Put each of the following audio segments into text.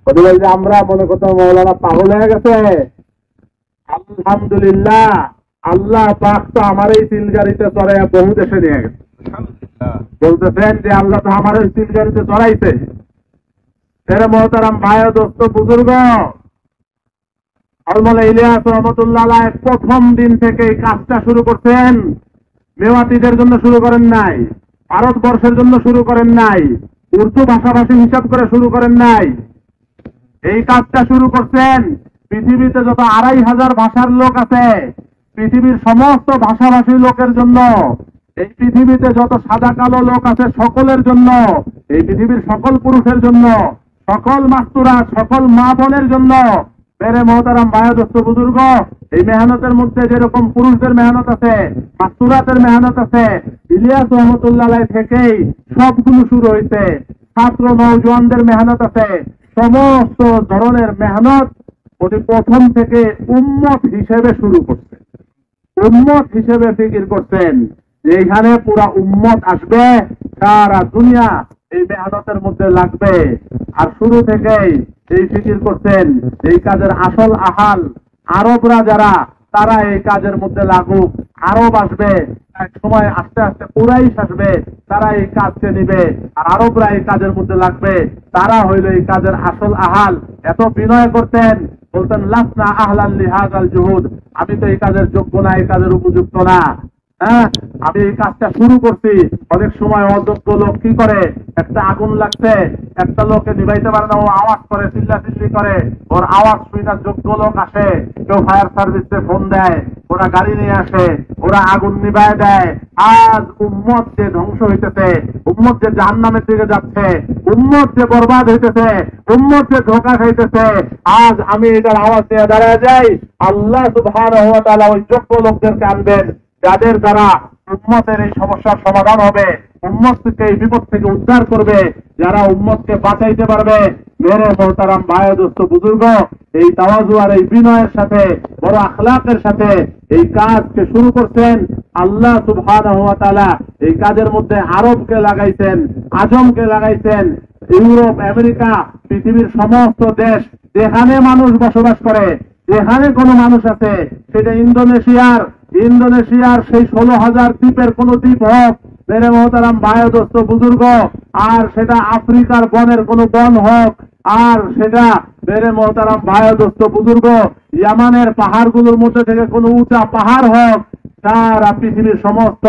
ওদের যে আমরা মনে করতাম মৌলানা পাগল হয়ে গেছে। আলহামদুলিল্লাহ, আল্লাহ পাক তো আমার এই তিলগাড়িতে চড়ে বহু দেশে নিয়ে গেছে। বলতেছেন যে আল্লাহ তো আমার এই তিলগাড়িতে চড়াইছে। এরা মহতারাম ভাই দোস্ত বুজুর্গ, আলমোলা ইলিয়াস রহমতুল্লাহ প্রথম দিন থেকে এই কাজটা শুরু করছেন। মেওয়াতিদের জন্য শুরু করেন নাই, ভারতবর্ষের জন্য শুরু করেন নাই, উর্দু ভাষাভাষী হিসাব করে শুরু করেন নাই। এই কাজটা শুরু করছেন পৃথিবীতে যত ২৫০০ ভাষার লোক আছে, পৃথিবীর সমস্ত ভাষাভাষী লোকের জন্য, এই পৃথিবীতে যত সাদা কালো লোক আছে সকলের জন্য, এই পৃথিবীর সকল পুরুষের জন্য, সকল মাস্তুরা, সকল মা বোনের জন্য। মেরে মহতারাম ভাইদোস্ত বুজুর্গ, এই মেহনতের মধ্যে যেরকম পুরুষদের মেহনত আছে, মাস্তুরাতের মেহনত আছে, ইলিয়াস রহমতুল্লাহ থেকেই সবগুলো শুরু হয়েছে। ছাত্র নৌজওয়ানদের মেহনত আছে, সমস্ত ধরনের মেহনত উনি প্রথম থেকে উম্মত হিসেবে শুরু করছেন। উম্মত হিসেবে ফিকির করছেন যে এইখানে পুরা উম্মত আসবে, সারা দুনিয়া এই মেহনতের মধ্যে লাগবে। আর শুরু থেকেই এই ফিকির করছেন এই কাজের আসল আহাল আরবরা যারা, তারা এই কাজের মধ্যে লাগুক। আরব আসবে, এক সময় আস্তে আস্তে কুরাইশ আসবে, তারা এই কাজকে নিবে। আর আরবরা এই কাজের মধ্যে লাগবে, তারা হইল এই কাজের আসল আহাল। এত বিনয় করতেন, বলতেন লাসনা আহলান লিহাযাল জুহুদ, আমি তো এই কাজের যোগ্য না, এই কাজের উপযুক্ত না। হ্যাঁ, আমি এই কাজটা শুরু করছি। অনেক সময় অযোগ্য লোক কি করে, একটা আগুন লাগছে, একটা লোকে নিভাইতে পারে না, ও আওয়াজ করে, চিল্লাচিল্লি করে, ওর আওয়াজ শুনে যোগ্য লোক আসে, কেউ ফায়ার সার্ভিসে ফোন দেয়, ওরা গাড়ি নিয়ে আসে, ওরা আগুন নিভায় দেয়। আজ উম্মত যে ধ্বংস হইতেছে, উম্মত যে জাহান্নামের দিকে যাচ্ছে, উম্মত যে বরবাদ হইতেছে, উম্মত যে ধোঁকা খাইতেছে, আজ আমি এটার আওয়াজ দিয়ে দাঁড়ায় যাই। আল্লাহ সুবহানাহু ওয়া তাআলা ওই যোগ্য লোকদেরকে আনবেন, যাদের দ্বারা উম্মতের এই সমস্যার সমাধান হবে, উম্মতকে এই বিপদ থেকে উদ্ধার করবে, যারা উম্মতকে বাঁচাইতে পারবে। মেরে মোহতারাম ভাইদোস্ত বুজুর্গ, এই তাওয়াজু আর এই বিনয়ের সাথে, বড় আখলাকের সাথে এই কাজকে শুরু করছেন। আল্লাহ সুবহানাহু ওয়া তাআলা এই কাজের মধ্যে আরবকে লাগাইছেন, আজমকে লাগাইছেন, ইউরোপ, আমেরিকা, পৃথিবীর সমস্ত দেশ, যেখানে মানুষ বসবাস করে, যেখানে কোনো মানুষ আছে, সেটা ইন্দোনেশিয়ার সেই ১৬,০০০ দ্বীপের কোন দ্বীপ হোক, মেরে মহতারাম ভাইদোস্ত বুজুর্গ, আর সেটা আফ্রিকার বনের কোন বন হোক, আর সেটা মেরে মহতারাম ভাইদোস্ত বুজুর্গ ইয়ামানের পাহাড়গুলোর মধ্যে থেকে কোন উঁচা পাহাড় হোক, সারা পৃথিবীর সমস্ত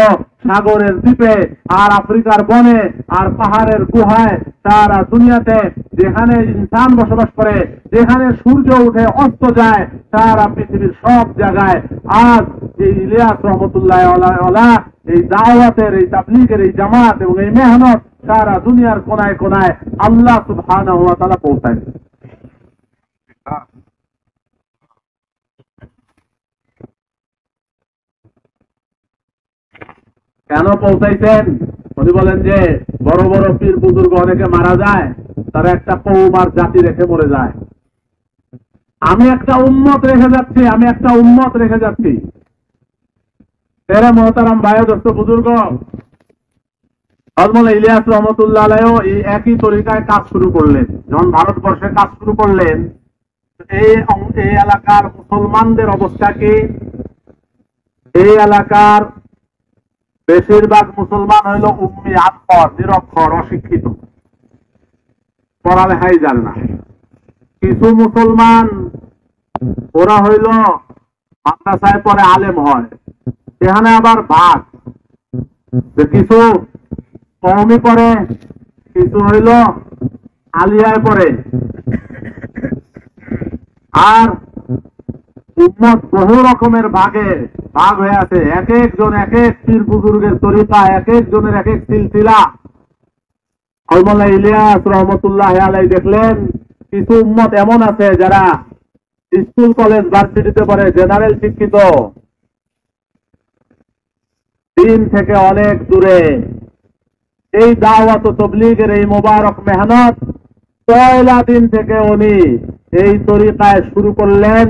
সাগরের দ্বীপে, আর আফ্রিকার বনে, আর পাহাড়ের গুহায়, সারা দুনিয়াতে যেখানে ইনসান বসবাস করে, যেখানে সূর্য উঠে অস্ত যায়, সারা পৃথিবীর সব জায়গায় আজ এই ইলিয়াস রহমতুল্লাহ আলাইহি এই দাওয়াতের, এই তাবলীগের এই জামাত এবং এই মেহনত সারা দুনিয়ার কোনায় কোনায় আল্লাহ সুবহানাহু ওয়া তাআলা পৌঁছায়। কেন পৌঁছাইছেন? উনি বলেন যে বড় বড় পীর বুজুর্গ অনেকে মারা যায়, তারা একটা কওমার জাতি রেখে মরে যায়। আমি একটা উম্মত রেখে যাচ্ছি, আমি একটা উম্মত রেখে যাচ্ছি। এরা মহতারাম ভাইদোস্ত বুজুর্গ, হযরত ইলিয়াস রহমতুল্লাহ আলাইহি এই একই তরিকায় কাজ শুরু করলেন। যখন ভারতবর্ষে কাজ শুরু করলেন, এই এলাকার মুসলমানদের অবস্থা কি? এই এলাকার বেশিরভাগ মুসলমান হইল উম্মি, আনপড়, নিরক্ষর, অশিক্ষিত, পড়ালেখাই জানে না। কিছু মুসলমান ওরা হইল মাদ্রাসায় পরে আলেম হয়, এখানে আবার ভাগ, কিছু কওমি পড়ে, কিছু হইল আলিয়ায় পড়ে। আর উম্মত বহু রকমের ভাগে ভাগ হয়ে আছে, এক একজন এক এক পীর বুজুর্গের তরিকা, এক একজনের এক এক সিলসিলা। আলমোলা ইলিয়াস রহমতুল্লাহ আলাইহি দেখলেন কিছু উম্মত এমন আছে যারা স্কুল কলেজ ভার্সিটিতে পড়ে, জেনারেল শিক্ষিত, দিন থেকে অনেক দূরে। এই দাওয়াত ও তাবলীগের এই মোবারক মেহনত পয়লা দিন থেকে উনি এই তরিকায় শুরু করলেন।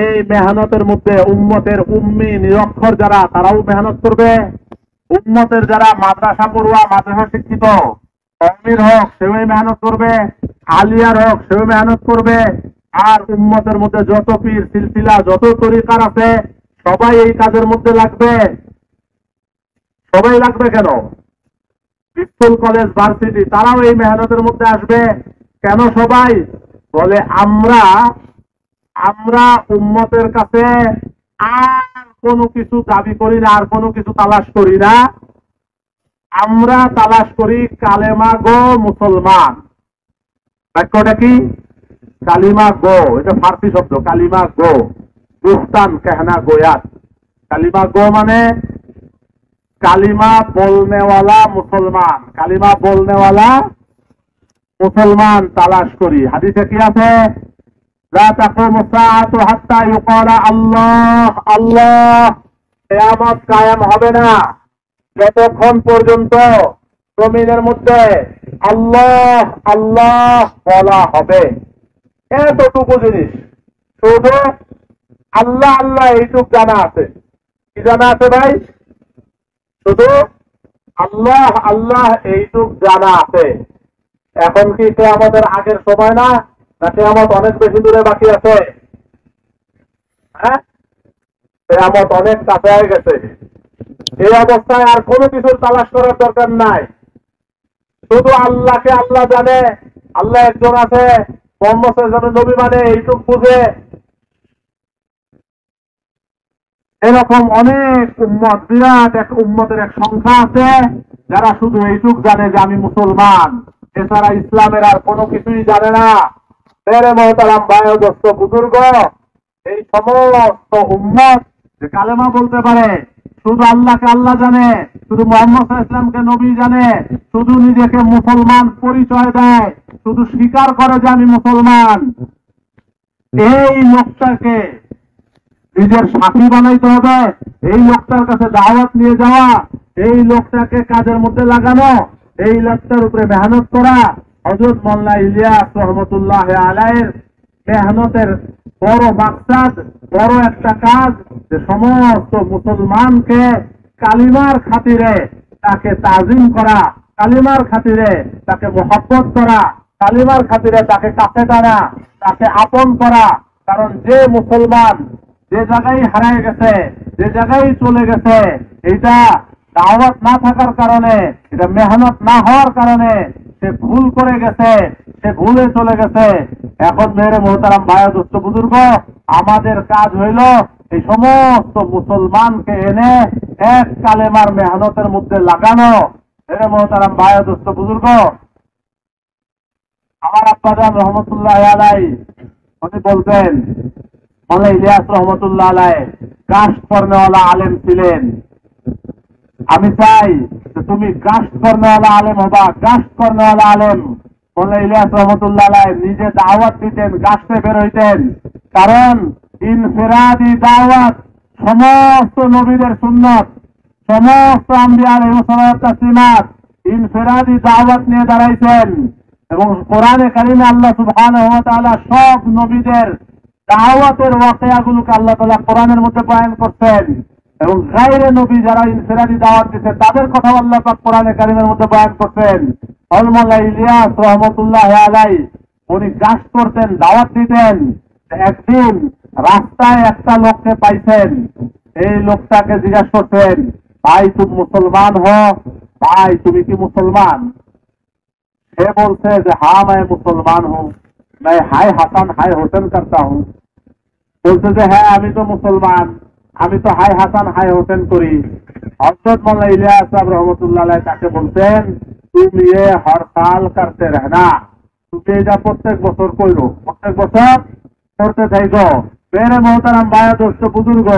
এই মেহনতের মধ্যে উম্মতের উম্মি, নিরক্ষর যারা, তারাও মেহনত করবে। উম্মতের যারা মাদ্রাসা পড়ুয়া, মাদ্রাসা শিক্ষিত, কওমির হোক, সেও মেহনত করবে। আলিয়ার হক সেও মেহনত করবে, আর উম্মতের মধ্যে যত পীর সিলসিলা যত তরিকার আছে সবাই এই কাজের মধ্যে লাগবে। সবাই লাগবে কেন? স্কুল কলেজ ভার্সিটি তারাও এই মেহনতের মধ্যে আসবে কেন? সবাই বলে আমরা উম্মতের কাছে আর কোনো কিছু দাবি করি না, আর কোনো কিছু তালাশ করি না। আমরা তালাশ করি কালেমা গো মুসলমান। বাক্যটা কি? কালিমা গো, এটা ফার্সি শব্দ। কালিমা গো, গুফতান कहना गोयात। কালিমা গো মানে কালিমা বলনেওয়ালা মুসলমান। কালিমা বলনেওয়ালা মুসলমান তালাশ করি। হাদিসে কি আছে? লা তাকুমু সাআতু হাত্তা ইউকালা আল্লাহ আল্লাহ। কিয়ামত কায়েম হবে না যতক্ষণ পর্যন্ত জমিনের মধ্যে আল্লাহ আল্লাহ বলা হবে। এতটুকু জিনিস, শুধু আল্লাহ আল্লাহ এইটুক জানা আছে। কি জানা আছে ভাই? শুধু আল্লাহ আল্লাহ এইটুক জানা আছে। এখন কি কিয়ামতের আগের সময় না, না কিয়ামত অনেক বেশি দূরে বাকি আছে? হ্যাঁ, কিয়ামত অনেক কাছে হয়ে গেছে। এই অবস্থায় আর কোনো কিছুর তালাশ করার দরকার নাই। শুধু আল্লাহকে আল্লাহ জানে, আল্লাহ একজন আছে, মোহাম্মদ সাল্লাল্লাহু আলাইহি ওয়াসাল্লাম নবী মানে এইটুক বুঝে। এরকম অনেক উম্মত, বিরাট এক উম্মতের এক সংখ্যা আছে যারা শুধু এইটুক জানে যে আমি মুসলমান, এছাড়া ইসলামের আর কোনো কিছুই জানে না। মেরে মহতারাম ভাই ও দোস্ত বুজুর্গ, এই সমস্ত উম্মত যে কালেমা বলতে পারে, শুধু আল্লাহকে আল্লাহ জানে, শুধু মুহাম্মদ সাল্লাল্লাহু আলাইহি ওয়াসাল্লামকে নবী জানে, শুধু নিজেকে মুসলমান পরিচয় দেয়, শুধু স্বীকার করে যে আমি মুসলমান, এই লোকটাকে নিজের সাথী বানাইতে হবে। এই লোকটার কাছে দাওয়াত নিয়ে যাওয়া, এই লোকটাকে কাজের মধ্যে লাগানো, এই লোকটার উপরে মেহনত করা। হযরত মোল্লা ইলিয়াস রহমতুল্লাহ আলাইহির মেহনতের বড় মাকসাদ, বড় একটা কাজ, যে সমস্ত মুসলমানকে কালিমার খাতিরে তাকে তাজিম করা, কালিমার খাতিরে তাকে মোহাব্বত করা, কালিমার খাতিরে তাকে কাছে টানা, তাকে আপন করা। কারণ যে মুসলমান যে জায়গায় হারায় গেছে, যে জায়গায় চলে গেছে, এটা দাওয়াত না থাকার কারণে, এটা মেহনত না হওয়ার কারণে সে ভুল করে গেছে, সে ভুলে চলে গেছে। এখন মেরে মোহতারাম ভাই দোস্ত বুজুর্গ, আমাদের কাজ হইল এই সমস্ত মুসলমানকে এনে এক কালেমার মেহনতের মধ্যে লাগানো। মেরে মোহতারাম ভাই দোস্ত বুজুর্গ, আমার আব্বাজান রহমতুল্লাহ আলাইহি উনি বলতেন, মোল্লা ইলিয়াস রহমতুল্লাহ আলাইহি গাস্ট করনেওয়ালা আলেম ছিলেন। আমি চাই যে তুমি গাস্ট করনেওয়ালা আলেম হবা, গাস্ট করনেওয়ালা আলেম। মোল্লা ইলিয়াস রহমতুল্লাহ আলাইহি নিজে দাওয়াত দিতেন, গাস্টে বের হইতেন। কারণ ইনফিরাদি দাওয়াত সমস্ত নবীদের সুন্নত, সমস্ত আম্বিয়া আলাইহিস সালাতু তাসলিমাত ইনফিরাদি দাওয়াত নিয়ে দাঁড়াইছেন। এবং কোরআনে কারিমে আল্লাহ সুবহানাহু ওয়া তাআলা সব নবীদের দাওয়াতের ওয়াকিয়াগুলোকে আল্লাহ তাআলা কোরআনের মধ্যে বয়ান করছেন। এবং গায়রে নবী যারা ইনফিরাদি দাওয়াত দিয়েছে তাদের কথা আল্লাহ পাক কোরআনে কারিমের মধ্যে বয়ান করছেন। মোল্লা ইলিয়াস রহমতুল্লাহ আলাইহি উনি গাস্ট করতেন, দাওয়াত দিতেন। একদিন রাস্তায় একটা লোককে পাইছেন, এই লোকটাকে জিজ্ঞাসা করছেন, ভাই তুমি মুসলমান হো? ভাই তুমি কি মুসলমান? সে বলছে যে হ্যাঁ मैं मुसलमान हूँ, मैं हाय হাসান হায় হোসেন करता हूँ। বলছে যে হ্যাঁ আমি তো মুসলমান, আমি তো হাই হাসান হাই হোসেন করি। হযরত মোল্লা ইলিয়াস সাহেব রহমতুল্লাহ আলাইহি তাকে বলতেন, তুমি এ হর সাল করতে रहना, তুমি এটা প্রত্যেক বছর করো, প্রত্যেক বছর করতে থাকো। মেরে মোহতারাম ভাই দোস্ত বুজুর্গ,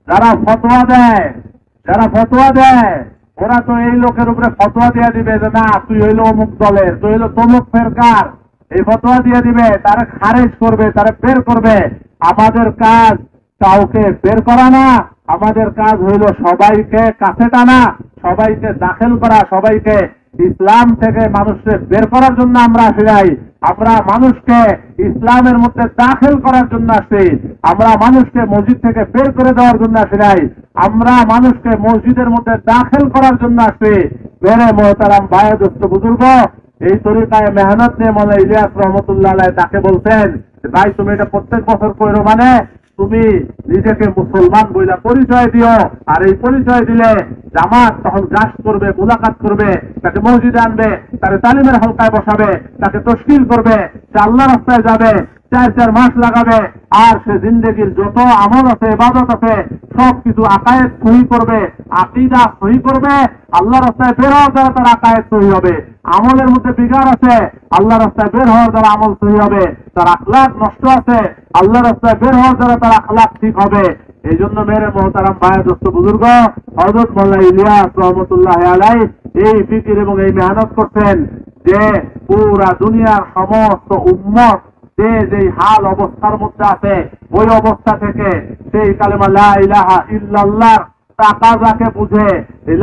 যারা ফতোয়া দেয়, যারা ফতোয়া দেয়, ওরা তো এই লোকের উপরে ফতোয়া দিয়ে দিবে যে না তুই হইলো অমুক দলের, তুই হইলো তমুক ফেরকার, এই ফতোয়া দিয়ে দিবে, তারা খারেজ করবে, তারা বের করবে। আমাদের কাজ কাউকে বের করা না, আমাদের কাজ হইল সবাইকে কাছে টানা, সবাইকে দাখিল করা, সবাইকে ইসলাম থেকে মানুষকে বের করার জন্য আমরা আসি নাই। আমরা মানুষকে ইসলামের মধ্যে দাখিল করার জন্য আসছি। আমরা মানুষকে মসজিদ থেকে বের করে দেওয়ার জন্য আসি নাই, আমরা মানুষকে মসজিদের মধ্যে দাখিল করার জন্য আসছি। মেরে মোহতারাম ভাই দোস্ত বুজুর্গ, এই তরিকায় মেহনত নিয়ে মৌলানা ইলিয়াস রহমতুল্লাহ আলাইহ তাকে বলতেন, ভাই তুমি এটা প্রত্যেক বছর করো, মানে তুমি নিজেকে মুসলমান বইলা পরিচয় দিও, আর এই পরিচয় দিলে জামাত তখন গাছ করবে, মুলাকাত করবে, তাকে মসজিদে আনবে, তাকে তালিমের হালকায় বসাবে, তাকে তশকিল করবে, সে আল্লাহ রাস্তায় যাবে, 4 মাস লাগাবে, আর সে জিন্দেগির যত আমল আছে, ইবাদত আছে, সবকিছু আকায়েদ সহি করবে, আকীদা সহি করবে, আল্লাহ রাস্তায় বের হওয়ার দ্বারা তার আকায়েদ সহি হবে। আমলের মধ্যে বিগার আছে, আল্লাহ রাস্তায় বের হওয়ার দ্বারা আমল সহি হবে। তার আখলাক নষ্ট আছে, আল্লাহ রাস্তায় বের হওয়ার দ্বারা তার আখলাক ঠিক হবে। এই জন্য মেরে মোহতারাম ভাই দোস্ত বুজুর্গ, হযরত মাওলানা ইলিয়াস রহমতুল্লাহ আলাইহ এই ফিকির এবং এই মেহনত করতেন যে পুরা দুনিয়ার সমস্ত উম্মত যে যেই হাল অবস্থার মধ্যে আছে, ওই অবস্থা থেকে সেই কালেমা লা ইলাহা ইল্লাল্লাহর তাকাজাকে বুঝে,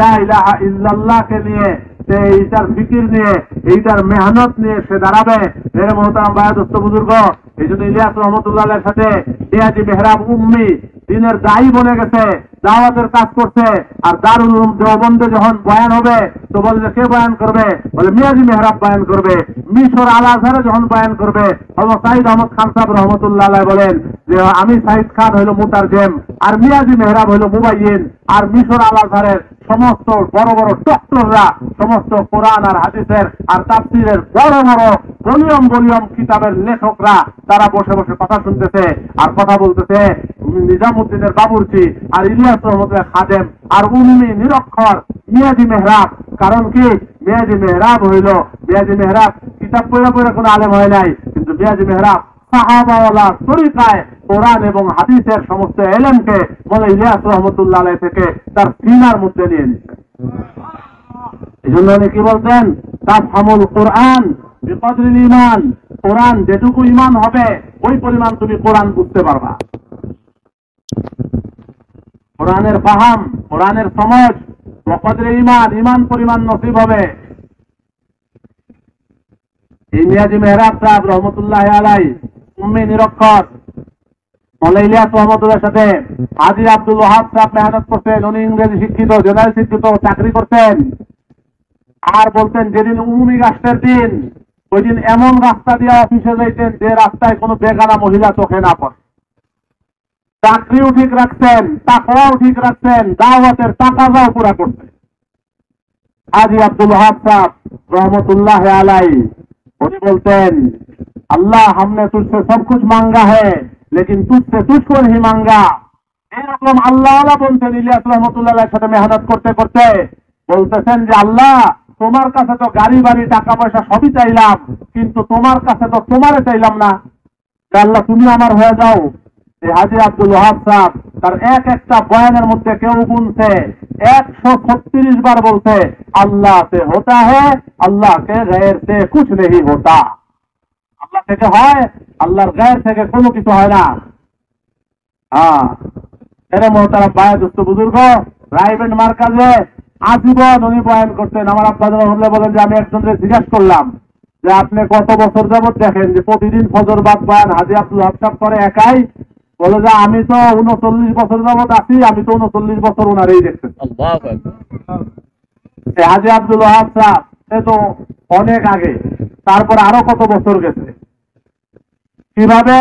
লা ইলাহা ইল্লাল্লাহকে নিয়ে সে এইটার ফিকির নিয়ে, এইটার মেহনত নিয়ে সে দাঁড়াবে। মেরে মোহতারাম ভাই দোস্ত বুজুর্গ, এই জন্য ইলিয়াস রহমতুল্লাহ আলাইহির সাথে মিয়াজি মেহরাব উম্মি দিনের দায়ী বনে গেছে, দাওয়াতের কাজ করছে। আর দারুল উলুম দেওবন্দে যখন বয়ান হবে তো বলে যে কে বয়ান করবে, বলে মিয়াজি মেহরাব বয়ান করবে। মিশর আল আজহারে যখন বয়ান করবে, হযরত সাইদ আহমদ খান সাহেব রহমতুল্লাহ আলাইহ বলেন যে আমি সাইদ খান হইল মুতারজেম, আর মিয়াজি মেহরাব হইল মুবাইয়িন। আর মিশর আল আজহারের সমস্ত বড় বড় ডক্টররা, সমস্ত কোরআন আর হাদিসের আর তাফসীরের বড় বড় ভলিউম কিতাবের লেখকরা, তারা বসে বসে কথা শুনতেছে আর কথা বলতেছে। নিজামুদ্দিনের বাবুর্চি আর ইলিয়াস রহমতুল্লাহ খাদেম আর উম্মি নিরক্ষর মিয়াজি মেহরাব। কারণ কি, মিয়াজি মেহরাব হইল, মিয়াজি মেহরাব কিতাব পড়া পড়া কোনো আলেম হয় নাই, কিন্তু মিয়াজি মেহরাব সাহাবাওয়ালা তরিকায় কোরআন এবং হাদিসের সমস্ত এলেমকে বলে ইলিয়াস রহমতুল্লাহ আলাইহ থেকে তার সিনার মধ্যে নিয়ে নিচ্ছে। এই জন্য উনি কি বলতেন, তাফহামুল কোরআন বিকদরিল ঈমান, কোরআন যেটুকু ঈমান হবে ওই পরিমাণ তুমি কোরআন বুঝতে পারবা। কোরআনের ফাহাম, কোরআনের সমঝ, বিকদরিল ঈমান, ঈমান পরিমাণ নসিব হবে। এই মিয়াজি মেহরাব সাহেব রহমতুল্লাহ আলাইহ উম্মি নিরক্ষর মাওলানা ইলিয়াস রহমতুল্লাহর সাথে হাজী আব্দুল ওয়াহাব সাহেব মেহনত করতেন। উনি ইংরেজি শিক্ষিত, জেনারেল শিক্ষিত, চাকরি করতেন। আর বলতেন যেদিন উমুমি রাষ্ট্রের দিন, ওই দিন এমন রাস্তা দিয়ে অফিসে যাইতেন যে রাস্তায় কোনো বেগানা মহিলা চোখে না পড়ে। চাকরিও ঠিক রাখতেন, তাকওয়াও ঠিক রাখতেন, দাওয়াতের তাকাজাও পুরা করতেন। হাজী আব্দুল ওয়াহাব সাহেব रहमतुल्लाह अलैहि उन्हें बोलते हैं अल्लाह हमने तुझसे सब कुछ मांगा है लेकिन तुझसे तुझको नहीं मांगा। এরকম আল্লাহওয়ালা বলতেন ইলিয়াস রহমতুল্লাহ আলাইহির সাথে মেহনত করতে করতে বলতেছেন যে আল্লাহ তোমার কাছে তো গাড়ি বাড়ি টাকা পয়সা সবই চাইলাম কিন্তু তোমার কাছে তো তোমারে চাইলাম না, আল্লাহ তুমি আমার হয়ে যাও। এই হাজী আব্দুল ওয়াহাব সাহেব তার এক একটা বয়ানের মধ্যে কেউ গুনছে 136 বার বলছে আল্লাহ से होता है अल्लाह के गैर से कुछ नहीं होता। আল্লাহ থেকে হয়, আল্লাহর গায়ের থেকে কোনো কিছু হয় না। হ্যাঁ এরে মোহতারাম ভাই দোস্ত বুজুর্গ, রাইবেন্ড মার্কাজে আজীবন উনি বয়ান করতেন। আমার আব্বা হলে বলেন যে আমি একজনকে জিজ্ঞাসা করলাম যে আপনি কত বছর যাবত দেখেন যে প্রতিদিন ফজর বাদ বয়ান হাজী আব্দুল ওয়াহাব সাহেব করে একাই? বলে যে আমি তো 39 বছর যাবত আছি, আমি তো 39 বছর ওনারই দেখতেছি। হাজী আব্দুল ওয়াহাব সাহেব সে তো অনেক আগে, তারপর আরো কত বছর গেছে। কিভাবে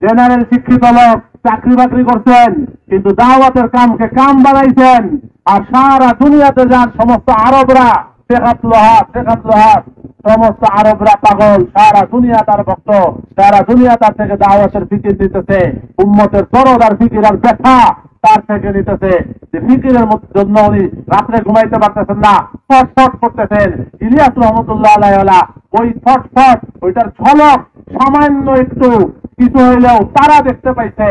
জেনারেল শিক্ষিত লোক চাকরি বাকরি করছেন কিন্তু দাওয়াতের কামকে কাম বানাইছেন। আর সারা দুনিয়াতে যান সমস্ত আরবরা শেখ আব্দুল ওয়াহাব সমস্ত আরবরা পাগল, সারা দুনিয়া তার ভক্ত, সারা দুনিয়া তার থেকে দাওয়াতের ফিকির দিতেছে, উম্মতের দরদ আর ফিকির আর ব্যথা তার থেকে নিতেছে। যে ফিকিরের জন্য উনি রাত্রে ঘুমাইতে পারতেছেন না, ফটফট করতেছেন। ইলিয়াস রহমতুল্লাহ আলাইহি ওই ফটফট ওইটার ঝলক সামান্য একটু কিছু হইলেও তারা দেখতে পাইছে,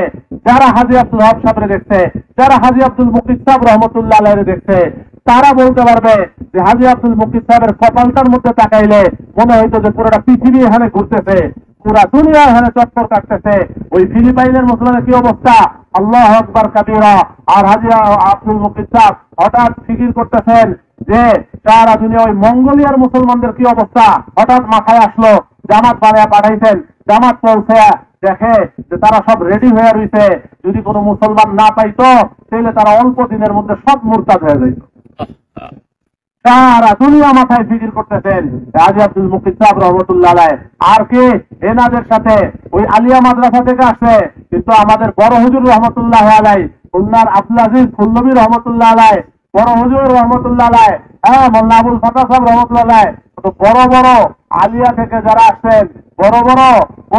যারা হাজী আব্দুল ওয়াহাব সাহেবরে দেখছে, যারা হাজী আব্দুল মুকিত সাহেব রহমতুল্লাহ আলাইহি দেখছে, তারা বলতে পারবে যে হাজী আব্দুল মুকিত সাহেবের কপালটার মধ্যে তাকাইলে মনে হইতো যে পুরোটা পৃথিবী এখানে ঘুরতেছে, পুরা দুনিয়া এখানে চক্কর কাটতেছে। ওই ফিলিপাইনের মুসলমানের কি অবস্থা, আল্লাহু আকবার কাবীরা। আর হাজী আব্দুল মুকিত সাহেব হঠাৎ ফিকির করতেছেন যে সারা দুনিয়া ওই মঙ্গোলিয়ার মুসলমানদের কি অবস্থা। হঠাৎ মাথায় আসলো জামাত বানায় পাঠাইছেন, জামাত পৌঁছে দেখে যে তারা সব রেডি হয়ে রয়েছে, যদি কোনো মুসলমান না পাইতো তাহলে তারা অল্প দিনের মধ্যে সব মুরতাদ হয়ে যাইত। সারা দুনিয়া মাথায় ফিকির করতেছেন হাজী আব্দুল মুকিত সাহেব রহমতুল্লাহ আলাইহ। আর কে এনাদের সাথে ওই আলিয়া মাদ্রাসা থেকে আসে, কিন্তু আমাদের বড় হুজুর রহমতুল্লাহ আলাইহ, খুলনার আব্দুল আজিজ ফুল্লবী রহমতুল্লাহ আলাইহ, বড় হুজুর রহমতুল্লাহ আলাইহ, হ্যাঁ মোল্লা আবুল ফাতাহ সাহেব রহমতুল্লাহ আলাইহ, তো বড় বড় আলিয়া থেকে যারা আসছেন, বড় বড়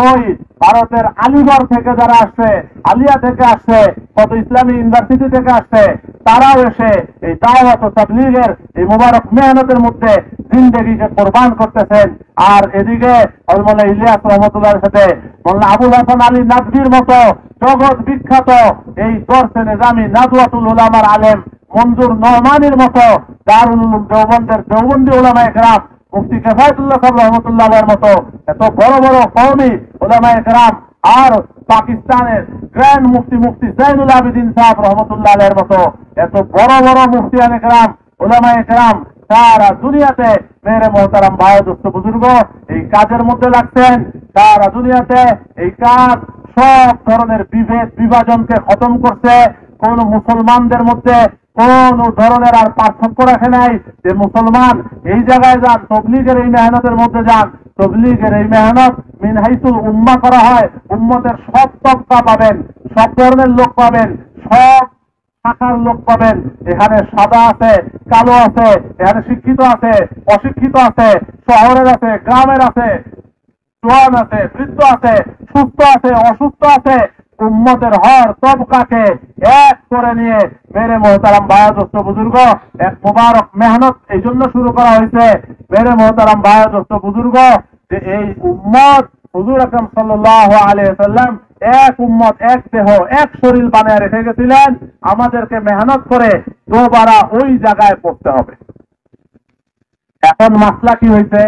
ওই ভারতের আলিগড় থেকে যারা আসছে, আলিয়া থেকে আসছে, কত ইসলামী ইউনিভার্সিটি থেকে আসছে, তারাও এসে এই দাওয়াত ও তাবলীগের এই মুবারক মেহনতের মধ্যে জিন্দেগিকে কোরবান করতেছেন। আর এদিকে মোল্লা ইলিয়াস রহমতুল্লাহর সাথে মোল্লা আবুল হাসান আলী নাদভির মতো জগৎ বিখ্যাত এই দর্শে নিজামী নাদওয়াতুল উলামার আলেম মঞ্জুর নহমানির মতো দারুল উলুম দেওবন্দের দেওবন্দি উলামায়ে কেরাম মুফতি কিফায়াতুল্লাহ সাহেব রহমতুল্লাহ আলাইহির মতো এত বড় বড় কওমি উলামায়ে কেরাম, আর পাকিস্তানের গ্র্যান্ড মুফতি জাইনুল আবেদিন সাহেব রহমতুল্লাহ আলাইহির মতো এত বড় বড় মুফতিয়ানে কেরাম উলামায়ে কেরাম সারা দুনিয়াতে মেরে মোহতারাম ভাই দোস্ত বুজুর্গ এই কাজের মধ্যে লাগছেন। সারা দুনিয়াতে এই কাজ সব ধরনের বিভেদ বিভাজনকে খতম করছে। কোন মুসলমানদের মধ্যে কোন ধরনের আর পার্থক্য রাখে নাই যে মুসলমান এই জায়গায় যান, তবলিগের এই মেহনতের মধ্যে যান, তবলিগের এই মেহনত মিন হাইসুল উম্মাহ করা হয়, উম্মতের সব তবকা পাবেন, সব ধরনের লোক পাবেন, সব শাখার লোক পাবেন। এখানে সাদা আছে, কালো আছে, এখানে শিক্ষিত আছে, অশিক্ষিত আছে, শহরের আছে, গ্রামের আছে, জোয়ান আছে, বৃদ্ধ আছে, সুস্থ আছে, অসুস্থ আছে, উম্মতের হর তবকাকে এক করে নিয়ে মেরে মোহতারাম ভাই দোস্ত বুজুর্গ এক মুবারক মেহনত এই জন্য শুরু করা হয়েছে। মেরে মোহতারাম ভাই দোস্ত বুজুর্গ যে এই উম্মত হুজুর আকরাম সাল্লাল্লাহু আলাইহি ওয়াসাল্লাম এক উম্মত, এক দেহ, এক শরীর বানিয়ে রেখে গেছিলেন। আমাদেরকে মেহনত করে দোবারা ওই জায়গায় পড়তে হবে। এখন মাসলা কি হয়েছে?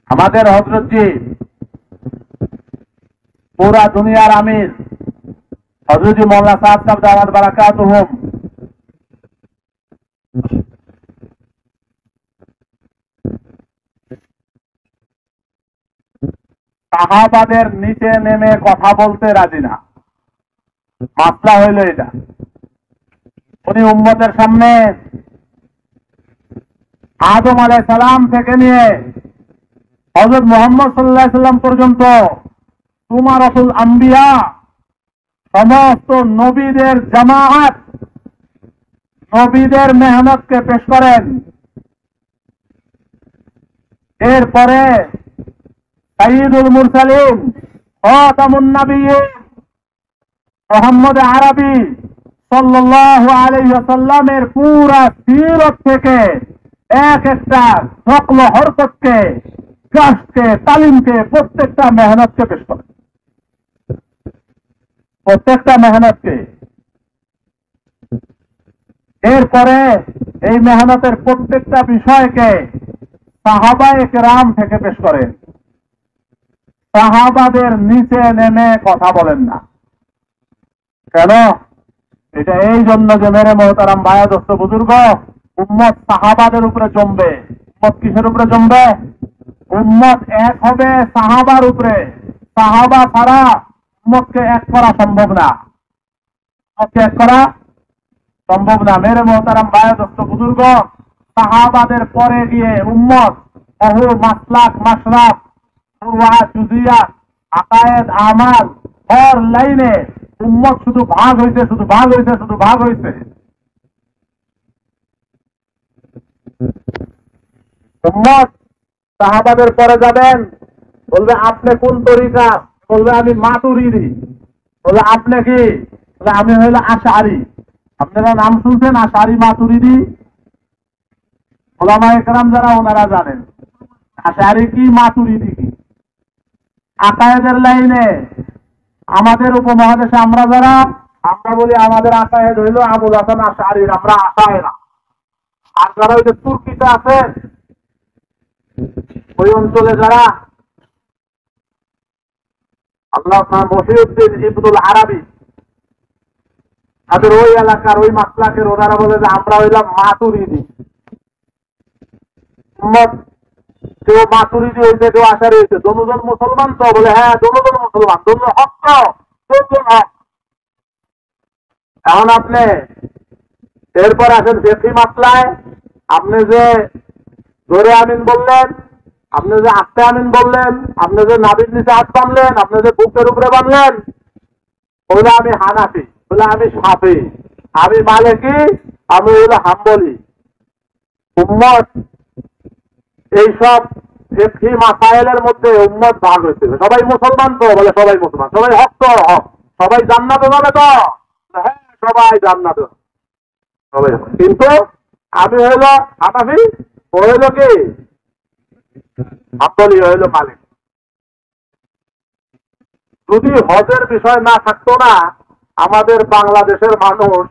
আমাদের হযরতজি পুরা দুনিয়ার আমির হযরতজি মওলানা সাহেব সাহেব দাওয়াত বারাকাতুহুম সাহাবাদের নিচে নেমে কথা বলতে রাজি না। মাসলা হইল এটা, উনি উম্মতের সামনে আদম আলাইহিস সালাম থেকে নিয়ে হযরত মুহাম্মদ সাল্লাল্লাহু আলাইহি সাল্লাম পর্যন্ত সুমারাতুল আম্বিয়া সমস্ত নবীদের জামাআত, নবীদের মেহনতকে পেশ করেন। এরপরে সাইয়্যিদুল মুরসালিন খাতামুন নবিয়্যিন মুহাম্মদ আরবি সাল্লাল্লাহু আলাইহি ওয়াসাল্লামের পুরা সিরত থেকে এক একটা সকল হরকতকে, কাজকে, তালিমকে, প্রত্যেকটা মেহনতকে পেশ করে, প্রত্যেকটা মেহনতকে। এরপরে এই মেহনতের প্রত্যেকটা বিষয়কে সাহাবায়ে কেরাম থেকে পেশ করেন। সাহাবাদের নিচে নেমে কথা বলেন না। কেন? এটা এই জন্য যে মেরে মোহতারাম ভাই দোস্ত বুজুর্গ উম্মত সাহাবাদের উপরে জমবে। উম্মত কিসের উপরে জমবে? উম্মত এক হবে সাহাবার উপরে। সাহাবা ছাড়া উম্মতকে এক করা সম্ভব না, উম্মতকে এক করা সম্ভব না। মেরে মোহতারাম ভাই দোস্ত বুজুর্গ সাহাবাদের পরে গিয়ে উম্মত বহু মাসলাক মাশরাব ফুরুআ জুজিয়া আকায়েদ আমাল হর লাইনে উম্মত শুধু ভাগ হইছে, শুধু ভাগ হইছে, শুধু ভাগ হইছে। উম্মত সাহাবাদের পরে যাবেন, বলবে আপনি কোন তরিকা? বলবে আমি মাতুরিদি। বলবে আপনি কি? বলে আমি হইল আশআরী। আপনারা নাম শুনছেন আশআরী, মাতুরিদি? উলামায়ে কেরাম যারা ওনারা জানেন আশআরী কি, মাতুরিদি কি। আকায়েদের লাইনে আমাদের উপমহাদেশে আমরা যারা আমরা বলি আমাদের আকায়েদ হইল আবুল হাসান আশআরীর, আমরা আশায়েরা। আর যারা ওই যে তুর্কিতে আছে ওই অঞ্চলে যারা আল্লাহ মহিউদ্দিন ইবনুল আরাবি, তাদের ওই এলাকার ওই মাসলাকের ওনারা বলে যে আমরা হইলাম মাতুরিদি। কেউ মাতুরিদি হয়েছে, কেউ আশারি হয়েছে। দনুজন মুসলমান তো? বলে হ্যাঁ দনুজন মুসলমান, দনু হক তো, ফজলুল হক। এখন আপনি এরপর আসেন ফিকহি মাসলায়। আপনি যে জোরে আমিন বললেন, আপনি যে আস্তে আমিন বললেন, আপনি যে নাভির নিচে হাত বাঁধলেন, আপনি যে বুকের উপরে বাঁধলেন, বলে আমি হানাফি, বলে আমি শাফি, আমি মালিকি, আমি হইল হাম্বলি। উম্মত এইসব ফিকহি মাসাইলের মধ্যে উম্মত ভাগ হয়েছে। সবাই মুসলমান তো? বলে সবাই মুসলমান। সবাই হক তো? হক। সবাই জান্নাতে যাবে তো? হ্যাঁ, সবাই জান্নাতে সবাই। কিন্তু আমি হইল হানাফি, ও হইল কি হাম্বলি, হইল মালিক। যদি হজের বিষয় না থাকতো না, আমাদের বাংলাদেশের মানুষ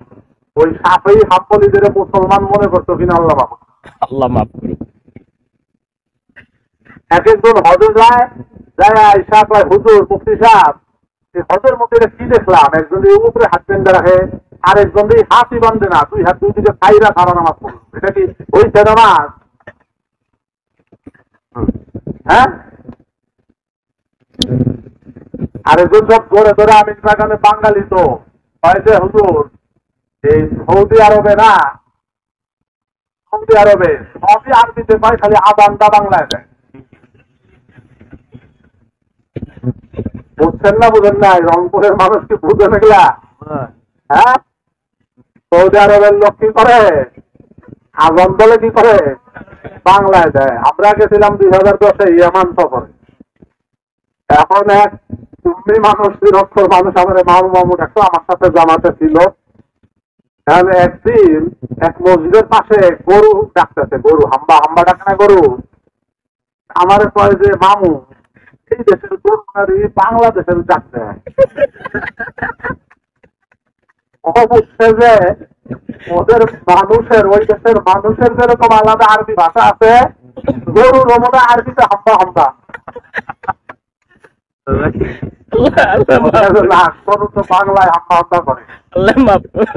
ওই শাফি হাম্বলিদের মুসলমান মনে করতো কিনা আল্লাহ মাফ করুন। আল্লাহ মাফ করুন। এক একজন হজে যায়, আইসা কয় হুজুর মুফতি সাহেব, এই হজের মধ্যে কি দেখলাম, একজন উপরে হাত বেঁধে রাখে, আর একজন হাতই বান্ধে না, দুই হাত দুই দিকে খাইরা সারা নামাজ পড়ল। এটা কি ওই নামাজ? হ্যাঁ, আরেকজন সব ধরে ধরে আমি বাগানে বাঙালি তো হয়েছে হুজুর, এই সৌদি আরবে না, সৌদি আরবে সবই আরবিতে পায়, খালি আদানটা বাংলায় দেয়। বুঝছেন না? বুঝেন নাই? রংপুরের মানুষ কি বুঝে না? হ্যাঁ, সৌদি আরবের লোক কি করে, আজান বলে কি করে, বাংলায় দেয়। আমরা গেছিলাম 2010-এ ইয়ামান সফরে। এখন এক সুন্নি মানুষ, নিরক্ষর মানুষ, আমার মামু মামু ডাকতো, আমার সাথে জামাতে ছিল। একদিন এক মসজিদের পাশে গরু ডাকতেছে, গরু হাম্বা হাম্বা ডাকে না গরু। আমার কয় যে মামু, এই দেশের গরু বাংলাদেশের ডাকতে ও বুঝছে যে ওদের মানুষের, ওই দেশের মানুষের যেরকম আলাদা আরবি ভাষা আছে, গরুর মনে আরবিতে হাম্বা হাম্বা। গরু তো বাংলায় হাম্বা হাম্বা করে। আল্লাহ মাফ করুন।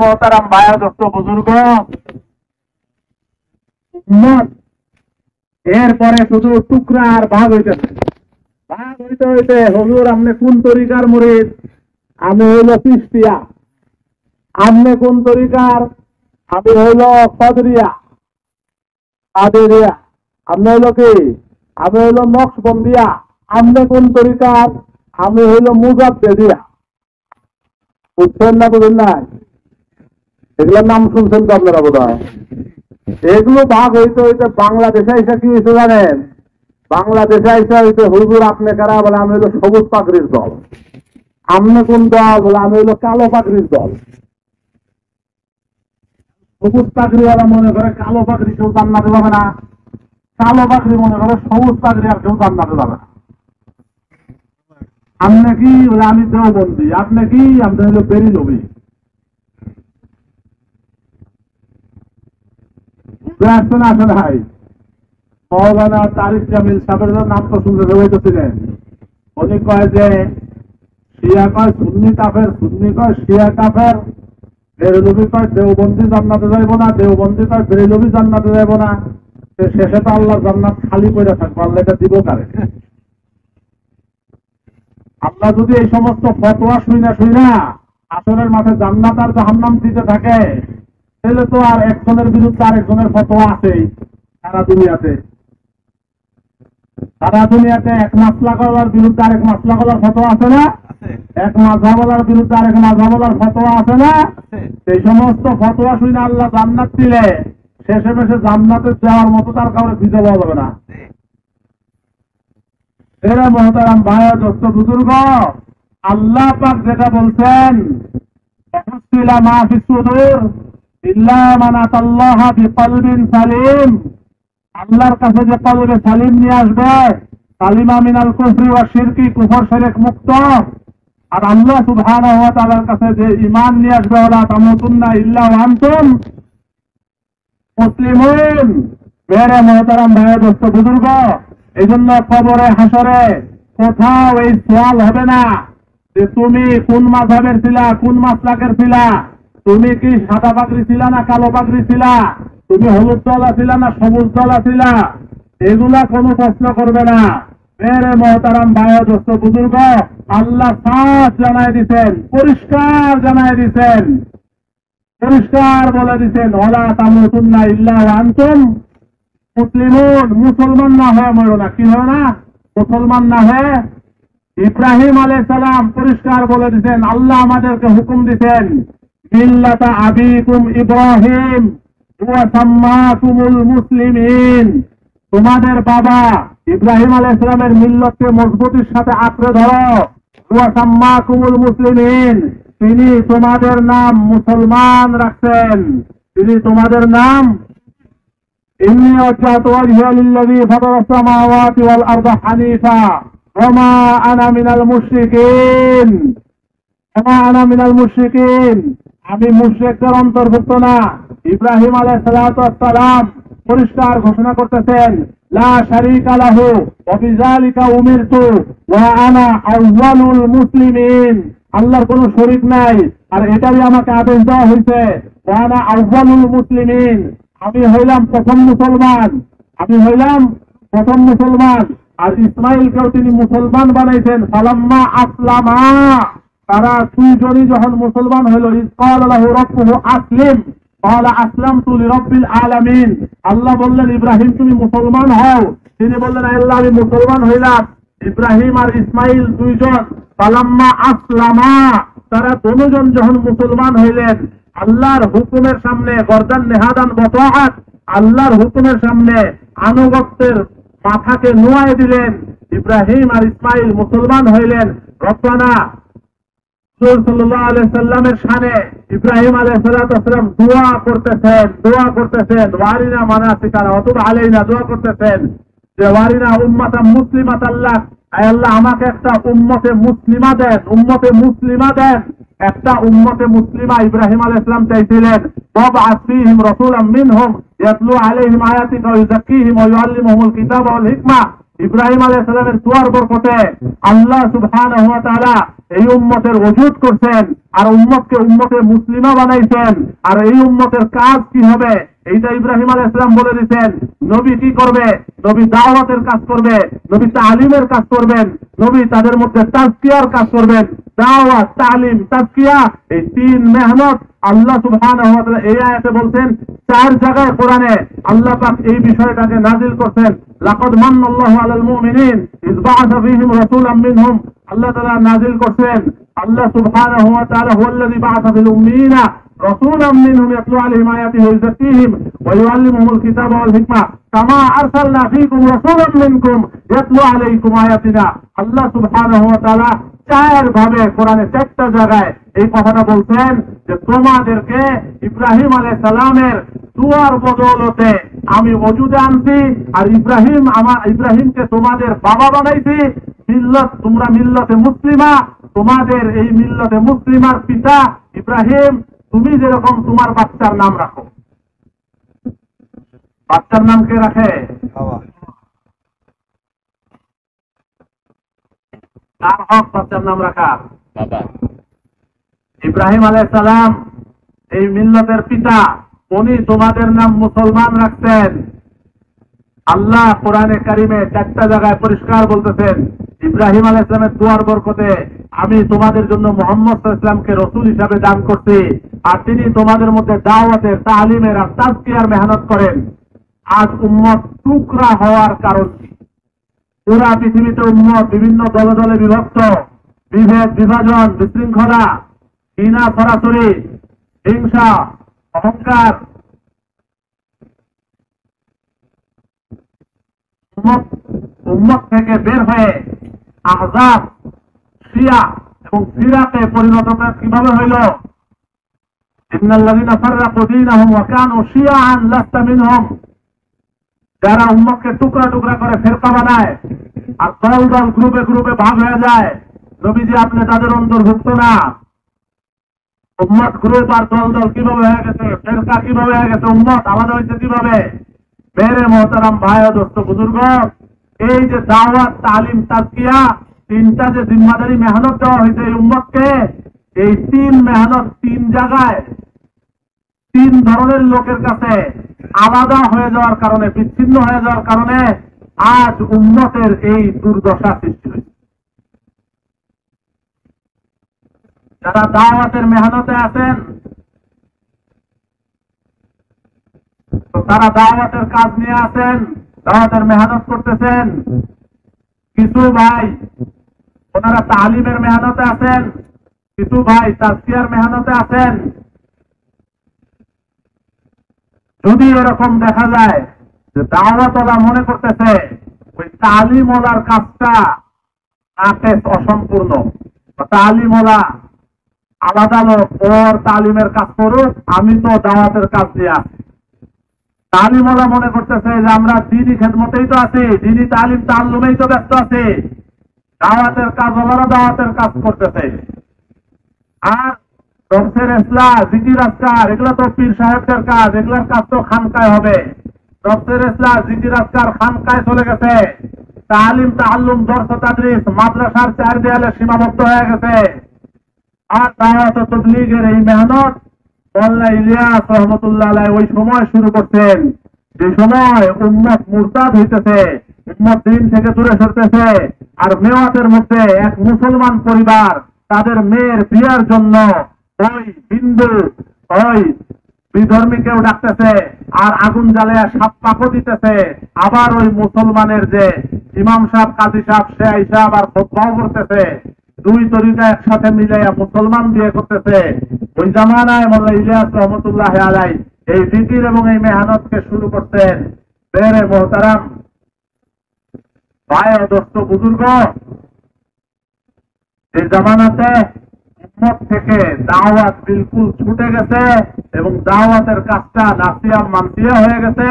মোহতারাম ভাইয়া দোস্ত বুজুর্গ, এরপরে শুধু টুকরা আর ভাগ হইতেছে। ভাগ হইতে হইতে হুজুর আপনি কোন তরিকার মুরিদ? আমি হইল চিশতিয়া। আপনি কোন তরিকার? আমি হইল কদরিয়া কাদেরিয়া। আপনি হইল কি? আমি হইল নকশবন্দিয়া। আপনি কোন তরিকার? আমি হইল মুজাদ্দেদিয়া। বুঝছেন না? বুঝেন না? এগুলোর নাম শুনছেন তো আপনারা বোধ হয়। এগুলো ভাগ হইতে হইতে বাংলাদেশে এসে কি হয়েছে জানেন? বাংলাদেশে এসে হইতে হুজুর আপনি কারা? বলে আমি হইল সবুজ পাগড়ির দল। আপনি কোন দল? বলে আমি হইল কালো পাগড়ির দল। সবুজ পাগড়িওয়ালা মনে করে কালো পাগড়ি কেউ জান্নাতে যাবে না, কালো পাগড়ি মনে করে সবুজ পাগড়ি আর কেউ জান্নাতে যাবে না। আপনি কি? বলে আমি দেওবন্দি। আপনি কি? আপনি হইল বেরিলবি। আসছে না? আসে ভাই, মৌলানা তারিক জামিল সাহেবের নাম তো শুনতে হইতেছিলেন। উনি কয় যে শিয়া কয় সুন্নি কাফের, সুন্নি কয় শিয়া কাফের, বেরেলবি কয় দেওবন্দি জান্নাতে যাইব না, দেওবন্দি কয় বেরেলবি জান্নাতে যাইব না। শেষে তো আল্লাহ জান্নাত খালি করে থাকবো, আল্লাহ এটা দিব কারে? আল্লাহ যদি এই সমস্ত ফতোয়া শুইনা আসরের মাঠে জান্নাত আর জাহান্নাম দিতে থাকে, তাহলে তো আর একজনের বিরুদ্ধে আরেকজনের ফতোয়া আছেই সারা দুনিয়াতে। সারা দুনিয়াতে এক মাসলা করার বিরুদ্ধে আরেক মাসলা করার ফতোয়া আছে না? এক মাযহাবের বিরুদ্ধে আরেক মাযহাবের ফতোয়া আছে না? সেই সমস্ত ফতোয়া শুনে আল্লাহ জান্নাত দিলে শেষে মেশে জান্নাতে যাওয়ার মতো তার কাউকে দিতে পাওয়া যাবে না। এরা মহতারাম ভাইয়া দোস্ত বুজুর্গ, আল্লাহ পাক যেটা বলছেন, মা ফিস সুদূর ইল্লা মান আতাল্লাহা বিকলবিন সালিম, আল্লাহর কাছে যে কলবে সালিম নিয়ে আসবে, সালিমা মিনাল কুফরি ওয়া শিরকি, কুফর শিরক মুক্ত, আর আল্লাহ সুবহানাহু ওয়া তাআলার কাছে যে ঈমান নিয়ে আসবে, ওয়ালা তামুতুন্না ইল্লা ওয়া আনতুম মুসলিমুন। মেরে মহতারাম ভাই দোস্ত বুজুর্গ, এই জন্য কবরে হাসরে কোথাও এই সওয়াল হবে না যে তুমি কোন মাযহাবের ছিলা, কোন মাসলাকের ছিলা, তুমি কি সাদা পাগড়ি ছিলা না কালো পাগড়ি ছিলা, তুমি হলুদ দল ছিলা না সবুজ দল ছিলা, এগুলা কোনো প্রশ্ন করবে না। মেরে মহতারাম ভাই দোস্ত বুজুর্গ, আল্লাহ সাফ জানাই দিচ্ছেন, পরিষ্কার জানাই দিচ্ছেন, পরিষ্কার বলে দিচ্ছেন, ওয়ালা তামুতুন্না ইল্লা ওয়া আনতুম মুসলিমুন। মুসলমান না হয়ে মরো না। কি হয় না? মুসলমান না হয়ে। ইব্রাহিম আলাইহিস সালাম পরিষ্কার বলে দিচ্ছেন, আল্লাহ আমাদেরকে হুকুম দিচ্ছেন, মিল্লাতা আবিকুম ইব্রাহিম ওয়া সাম্মাকুমুল মুসলিমিন। তোমাদের বাবা ইব্রাহিম আলাইহিস সালামের মিল্লতকে মজবুতির সাথে আঁকড়ে ধরো। ওয়া সাম্মাকুমুল মুসলিমিন, তিনি তোমাদের নাম মুসলমান রাখছেন, তিনি তোমাদের নাম। ইন্নী ওয়াজ্জাহতু ওয়াজহিয়া লিল্লাযী ফাতারাস সামাওয়াতি ওয়াল আরদা হানিফা ওয়া মা আনা মিনাল মুশরিকিন, ওয়া মা আনা মিনাল মুশরিকিন। আমি মুশরিকদের অন্তর্ভুক্ত না। ইব্রাহিম আলাইহিস সালাতু ওয়াস সালাম পরিষ্কার ঘোষণা করতেছেন, লা শারীকা লাহু ওয়া বিযালিকা উমিরতু ওয়া আনা আউয়ালুল মুসলিমিন। আল্লাহর কোনো শরীক নাই, আর এটাই আমাকে আদেশ দেওয়া হয়েছে, ওয়া আনা আউয়ালুল মুসলিমিন। আমি হইলাম প্রথম মুসলমান, আমি হইলাম প্রথম মুসলমান। আর ইসমাইলকেও তিনি মুসলমান বানাইছেন। ফালাম্মা আসলামা, তারা দুইজনই যখন মুসলমান হইল, ইয ক্বালা লাহু রাব্বুহু আসলিম ক্বালা আসলামতু লিরাব্বিল আলামিন। আল্লাহ বললেন, ইব্রাহিম তুমি মুসলমান হও। তিনি বললেন, আল্লাহ আমি মুসলমান হইলাম। ইব্রাহিম আর ইসমাইল দুইজন ফালাম্মা আসলামা, তারা দুজন যখন মুসলমান হইলেন, আল্লাহর হুকুমের সামনে গর্দান নেহাদান বতাআত, আল্লাহর হুকুমের সামনে আনুগত্যের মাথাকে নুয়ায় দিলেন। ইব্রাহিম আর ইসমাইল মুসলমান হইলেন। রব্বানা সাল্লাল্লাহু আলাইহি সাল্লামের শানে ইব্রাহিম আলাইহিস সালাম দোয়া করতেছেন, ওয়ারিনা মানাসিকানা ওয়া তুব আলাইনা, দোয়া করতেছেন যে ওয়ারিনা উম্মাতাম মুসলিমাতাল লাক, আয় আল্লাহ আমাকে একটা উম্মতে মুসলিমা দেন, উম্মতে মুসলিমা দেন। একটা উম্মতে মুসলিমা ইব্রাহিম আলাইহিস সালাম চাইছিলেন। ওয়াবআস ফীহিম রাসূলাম মিনহুম ইয়াতলু আলাইহিম আয়াতিকা ওয়া ইউযাক্কিহিম ওয়া ইউআল্লিমুহুমুল কিতাবা ওয়াল হিকমা। ইব্রাহিম আলাইহিস সালামের দোয়ার বরকতে আল্লাহ সুবহানাহু ওয়া তাআলা এই উম্মতের ওজুদ করছেন, আর উম্মতকে উম্মতে মুসলিমা বানাইছেন। আর এই উম্মতের কাজ কি হবে এইটা ইব্রাহিম আলাইহিস সালাম বলে দিয়েছেন। নবী কি করবে? নবী দাওয়াতের কাজ করবে, নবী তালিমের কাজ করবেন, নবী তাদের মধ্যে তাজকিয়ার কাজ করবেন। দাওয়াত, তালিম, তাজকিয়া, এই তিন মেহনত আল্লাহ সুবহানাহু ওয়া তাআলা এই আয়াতে বলছেন। চার জায়গায় কোরআনে আল্লাহ পাক এই বিষয়টাকে নাযিল করছেন। লাকাদ মান্নাল্লাহু আলাল মুমিনিন ইয বা'আসা ফীহিম রাসূলাম মিনহুম, আল্লাহ তাআলা নাযিল করছেন। আল্লাহ সুবহানাহু ওয়া তাআলা হুয়াল্লাযী বা'আসা ফিল উম্মিয়িনা রাসূলাম মিনহুম ইয়াতলু আলাইহিম আয়াতিহি ওয়া ইউযাক্কিহিম ওয়া ইউআল্লিমুহুমুল কিতাবা ওয়াল হিকমা কামা আরসালনা ফীকুম রাসূলাম মিনকুম ইয়াতলু আলাইকুম আয়াতিনা। আল্লাহ সুবহানাহু ওয়া তাআলা চার ভাবে কোরআনে চারটা জায়গায় এই কথাটা বলছেন যে তোমাদেরকে ইব্রাহিম আলাইহিস সালামের দুয়ার বদৌলতে আমি ওজুদে আনছি, আর ইব্রাহিমকে তোমাদের বাবা বানাইছি। মিল্লত, তোমরা মিল্লতে মুসলিমা, তোমাদের এই মিল্লতে মুসলিমার পিতা ইব্রাহিম। তুমি যেরকম তোমার বাচ্চার নাম রাখো, বাচ্চার নাম কে রাখে? কার হক বাচ্চার নাম রাখা? বাবা। ইব্রাহিম আলাইহিস সালাম এই মিল্লতের পিতা, উনি তোমাদের নাম মুসলমান রাখতেন। আল্লাহ কোরআনে কারিমে চারটা জায়গায় পরিষ্কার বলতেছেন, ইব্রাহিম আলাইহিস সালামের দুয়ার বরকতে আমি তোমাদের জন্য মুহাম্মদ সাল্লাল্লাহু আলাইহি ওয়াসাল্লামকে রাসূল হিসাবে দান করছি, আর তিনি তোমাদের মধ্যে দাওয়াতের, তালিমের আর তাজকিয়ার মেহনত করেন। আজ উম্মত টুকরা হওয়ার কারণ কি? পুরা পৃথিবীতে উম্মত বিভিন্ন দলে দলে বিভক্ত, বিভেদ, বিভাজন, বিশৃঙ্খলা, ঘৃণা, ছড়াছড়ি, হিংসা, অহংকার। উম্মত থেকে বের হয়ে আহজাব, শিয়া এবং ফিরাকে পরিণত কিভাবে হইল? ইন্নাল্লাযীনা ফাররাকু দীনাহুম ওয়া কানু শিয়াআন লাস্তা মিনহুম। যারা উম্মতকে টুকরা টুকরা করে ফেরকা বানায় আর দল দল, গ্রুপে গ্রুপে ভাগ হয়ে যায়, নবীজি আপনি তাদের অন্তর্ভুক্ত না। উম্মত গ্রুপ আর দল দল কিভাবে হয়ে গেছে, ফেরকা কিভাবে হয়ে গেছে, উম্মত আলাদা হয়েছে কিভাবে? মেরে মোহতারাম ভাই ও দোস্ত বুজুর্গ, এই যে দাওয়াত, তালিম, তাজকিয়া, তিনটা যে জিম্মাদারি মেহনত দেওয়া হয়েছে এই উম্মতকে, এই তিন মেহনত তিন জায়গায় তিন ধরনের লোকের কাছে আলাদা হয়ে যাওয়ার কারণে, বিচ্ছিন্ন হয়ে যাওয়ার কারণে আজ উম্মতের এই দুর্দশা সৃষ্টি হয়েছে। যারা দাওয়াতের মেহনতে আছেন, তো তারা দাওয়াতের কাজ নিয়ে আছেন, দাওয়াতের মেহনত করতেছেন। কিছু ভাই ওনারা তালিমের মেহনতে আছেন, কিছু ভাই তাজকিয়ার মেহনতে আছেন। যদি এরকম দেখা যায় যে দাওয়াতওয়ালা মনে করতেছে ওই তালিমওয়ালার কাজটা নাকেস অসম্পূর্ণ, তালিমওয়ালা আলাদা লোক, ওর তালিমের কাজ করুক, আমি তো দাওয়াতের কাজ দিয়ে আছি। তালিমওয়ালা মনে করতেছে যে আমরা দিনই খেদমতেই তো আছি, দিনই তালিম তাল্লুমেই তো ব্যস্ত আছি, দাওয়াতের কাজ ওনারা দাওয়াতের কাজ করতেছে। আর দর্শের ইসলা, জিকির আজকার, এগুলো তো পীর সাহেবদের কাজ, এগুলোর কাজ তো খানকায় হবে। দর্শের ইসলা, জিকির আজকার খানকায় চলে গেছে। তালিম তাল্লুম দর্শ তাদরিস মাদ্রাসার চার দেয়ালে সীমাবদ্ধ হয়ে গেছে। আর দাওয়াত ও তাবলীগের এই মেহনত মোল্লা ইলিয়াস রহমতুল্লাহ আলাইহি ওই সময় শুরু করতেন, যে সময় উম্মত মুরতাদ হইতেছে, উম্মত দিন থেকে দূরে সরতেছে। আর মেওয়াতের মধ্যে এক মুসলমান পরিবার তাদের মেয়ের বিয়ার জন্য ওই হিন্দু ওই বিধর্মীকেও ডাকতেছে, আর আগুন জ্বালিয়ে সাপ পাকও দিতেছে। আবার ওই মুসলমানের যে ইমাম সাহেব, কাজী সাহেব, শেখ সাহেব আর খুতবাও করতেছে। দুই তরিকা একসাথে মিলাইয়া মুসলমান বিয়ে করতেছে। ওই জামানায় মোল্লা ইলিয়াস রহমতুল্লাহ আলাইহি এই জিকির এবং এই মেহনতকে শুরু করতেন। বেরে মোহতারাম ভাই ও দোস্ত বুজুর্গ, এই জামানাতে উম্মত থেকে দাওয়াত বিলকুল ছুটে গেছে এবং দাওয়াতের কাজটা নাসিয়া মানসিয়া হয়ে গেছে।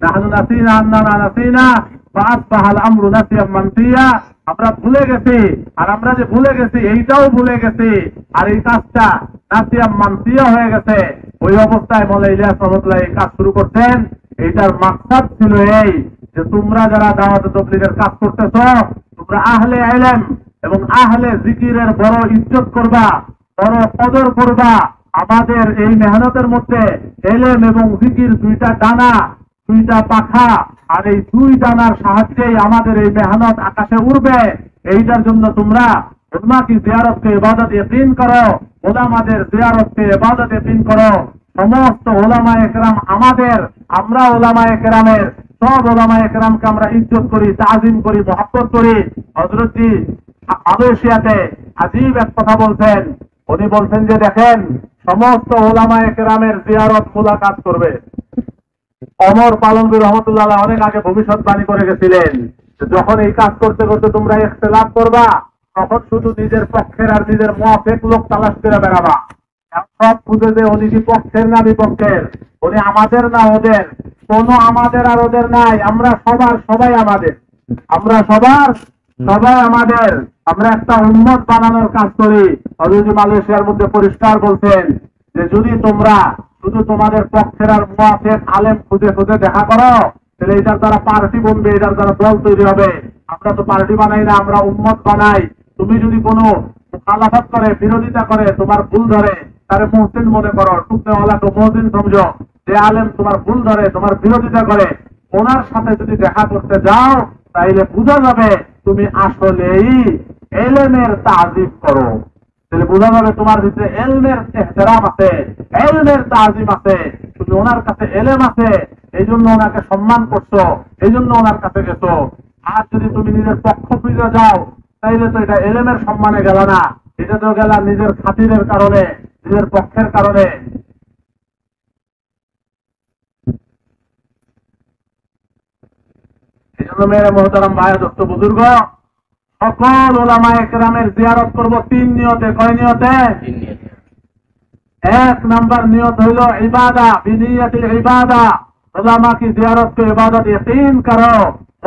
নাহনু নাসিনা আন্না নাসিনা ফাসবাহাল আমরু নাসিয়া মানসিয়া। আমরা ভুলে গেছি, আর আমরা যে ভুলে গেছি এইটাও ভুলে গেছি, আর এই কাজটা নাসিয়া মানসিয়া হয়ে গেছে। ওই অবস্থায় মোল্লা ইলিয়াস রহমতুল্লাহ এই কাজ শুরু করতেন। এইটার মাকসাদ ছিল এই যে তোমরা যারা দাওয়াত তাবলীগের কাজ করতেছ, তোমরা আহলে ইলম এবং আহলে জিকিরের বড় ইজ্জত করবা, বড় কদর করবা। আমাদের এই মেহনতের মধ্যে ইলম এবং জিকির দুইটা ডানা, দুইটা পাখা, আর এই দুই ডানার সাহায্যেই আমাদের এই মেহনত আকাশে উড়বে। এইটার জন্য তোমরা উলামা কি জিয়ারতকে ইবাদত ইয়াকিন করো, উলামাদের জিয়ারতকে ইবাদত ইয়াকিন করো। সমস্ত উলামায়ে কেরাম আমাদের, আমরা উলামায়ে কেরামের, সব উলামায়ে কেরামকে আমরা ইজ্জত করি, তাজিম করি, মহব্বত করি। হযরত জি মালয়েশিয়াতে আজীব এক কথা বলছেন। উনি বলছেন যে দেখেন, সমস্ত উলামায়ে কেরামের জিয়ারত মুলাকাত করবে। ওমর পালনবী রহমতুল্লাহ আলাইহি অনেক আগে ভবিষ্যৎবাণী করে গেছিলেন, যখন এই কাজ করতে করতে তোমরা ইখতিলাফ করবা, তখন শুধু নিজের পক্ষের আর নিজের মুআফিক লোক তালাশ করে বেড়াবা। সব বুঝে যে উনি কি পক্ষের না বিপক্ষের, উনি আমাদের না ওদের, কোনো আমাদের আর ওদের নাই। আমরা সবাই আমাদের, আমরা সবাই আমাদের। আমরা একটা উম্মত বানানোর কাজ করি। হযরত মালয়েশিয়ার মধ্যে পরিষ্কার বলছেন যে যদি তোমরা শুধু তোমাদের পক্ষের আর মুআফিক আলেম খুঁজে খুঁজে দেখা করো, তাহলে এটার দ্বারা পার্টি বনবে, এটার দ্বারা দল তৈরি হবে। আমরা তো পার্টি বানাই না, আমরা উম্মত বানাই। তুমি যদি কোনো মুখালাফত করে, বিরোধিতা করে, তোমার ভুল ধরে, তারে মুহসিন মনে করো, টুকনেওয়ালাকে মুহসিন সমঝো। যে আলেম তোমার ভুল ধরে, তোমার বিরোধিতা করে, ওনার সাথে যদি দেখা করতে যাও, তাইলে বোঝা যাবে তুমি আসলেই ইলমের তাজিম করো। তাহলে বোঝা যাবে তোমার ভিতরে ইলমের ইহতিরাম আছে, ইলমের তাজিম আছে। তুমি ওনার কাছে ইলম আছে, এই জন্য ওনাকে সম্মান করছো, এই জন্য ওনার কাছে গেছো। আর যদি তুমি নিজের পক্ষ খুঁজে যাও, তাইলে তো এটা ইলমের সম্মানে গেল না, এটা তো গেল নিজের খাতিরের কারণে, নিজের পক্ষের কারণে। এই জন্য মেরে মোহতারাম ভাই দোস্ত বুজুর্গ, সকল উলামায়ে কেরামের জিয়ারত করব তিন নিয়তে। কয় নিয়তে? এক নাম্বার নিয়ত হইল ইবাদা, বিনিয়াতিল ইবাদা। উলামা কি জিয়ারতকে ইবাদত ইয়াকিন করো,